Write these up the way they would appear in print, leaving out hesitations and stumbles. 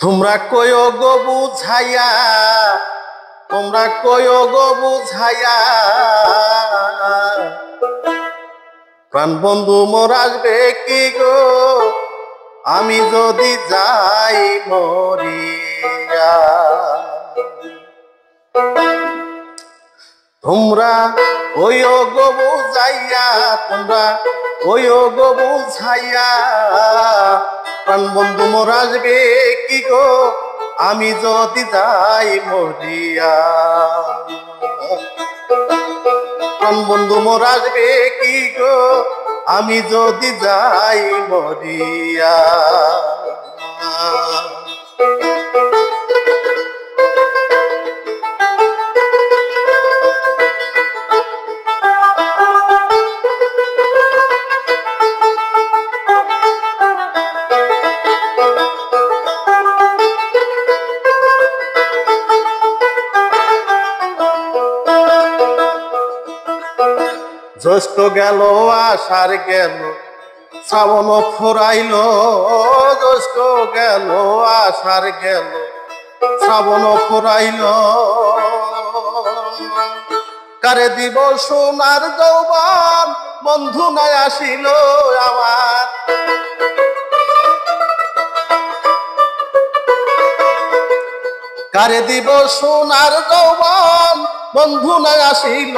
তোমরা কয়ো গো বুঝাইয়া, তোমরা কয়ো গো বুঝাইয়া, প্রাণ বন্ধু মোর আসবে কি গো আমি যদি যাই মরিয়া। তোমরা কয়ো গো বুঝাইয়া, তোমরা কয়ো গো বুঝাইয়া, প্রাণ বন্ধু মোর আসবে কি গো আমি যদি যাই মরিয়া। প্রাণ বন্ধু মোর আসবে কি গো আমি যদি যাই মরিয়া। জ্যৈষ্ঠ গেল আষাঢ় গেল শ্রাবণ ফুরাইল, জ্যৈষ্ঠ গেল আষাঢ় গেল শ্রাবণ ফুরাইল, কারে দিব সোনার যৌবন বন্ধু নাই আসিল আমার। কারে দিব সোনার যৌবন বন্ধু নাই আসিল,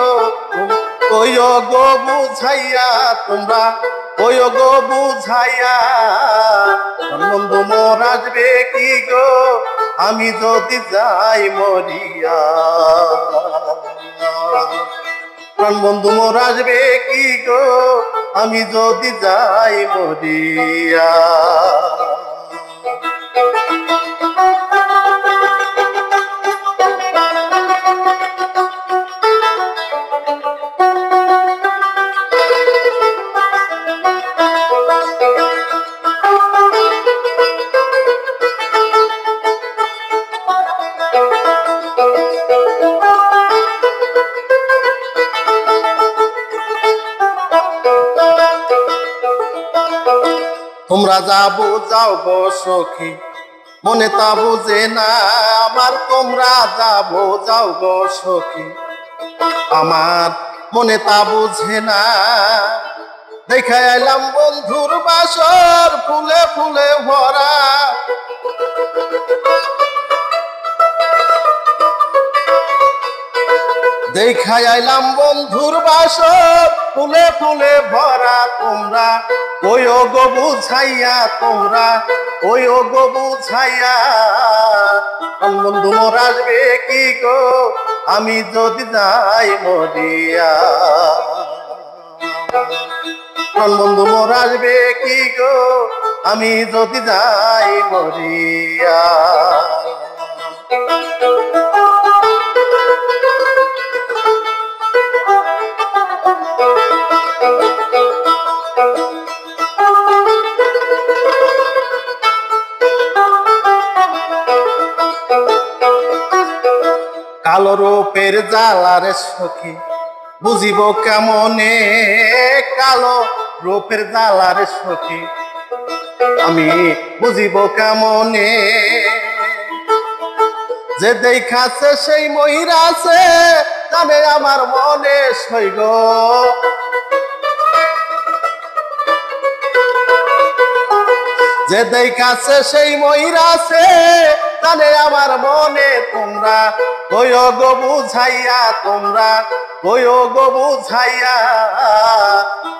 কয়ো গো বুঝাইয়া, তোমরা কয়ো গো বুঝাইয়া, বন্ধু মোর আসবে কি গো আমি যদি যাই মরিয়া। প্রাণ বন্ধু মোর আসবে কি গো আমি যদি যাই মরিয়া। তোমরা যাবো যাও গো সখী মনে তা বুঝে না আমার, তোমরা যাবো যাও গো সখী আমার মনে তা বুঝে না। দেখা এলাম বন্ধুর বাসর ফুলে ফুলে ভরা, দেখা আইলাম বন্ধুর বাসর ফুলে ফুলে ভরা। তোমরা কয়ো গো বুঝাইয়া, তোমরা কয়ো গো বুঝাইয়া, বন্ধু মোর আসবে কি গো আমি যদি যাই মরিয়া। বন্ধু মোর আসবে কি গো আমি যদি যাই মরিয়া। কালো রূপের জ্বালারে সখী বুঝিব কেমনে, কালো রূপের জ্বালারে সখী আমি বুঝিব কেমনে। যে দেখাছে সেই মহিরাছে জানে আমার মনে সইগ, যে দেখাছে সেই মহিরাছে জানে আমার মনে। তোমরা কয়ো গো বুঝাইয়া, তোমরা কয়ো গো বুঝাইয়া,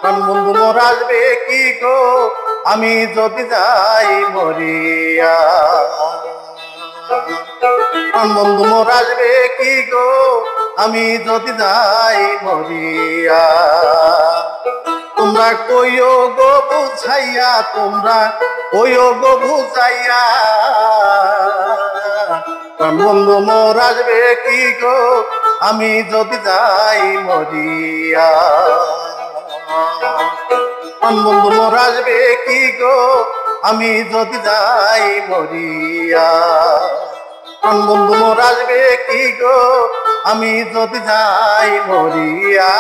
প্রাণ বন্ধু মোর আসবে কি গো আমি যদি যাই মরিয়া। প্রাণ বন্ধু মোর আসবে কি গো আমি যদি যাই মরিয়া। তোমরা কয়ো গো বুঝাইয়া, তোমরা কয়ো গো বুঝাইয়া, প্রাণ বন্ধু মোর আসবে কি গো আমি যদি যাই মরিয়া। প্রাণ বন্ধু মোর আসবে কি গো আমি যদি যাই মরিয়া। প্রাণ বন্ধু মোর আসবে কি গো আমি যদি যাই মরিয়া।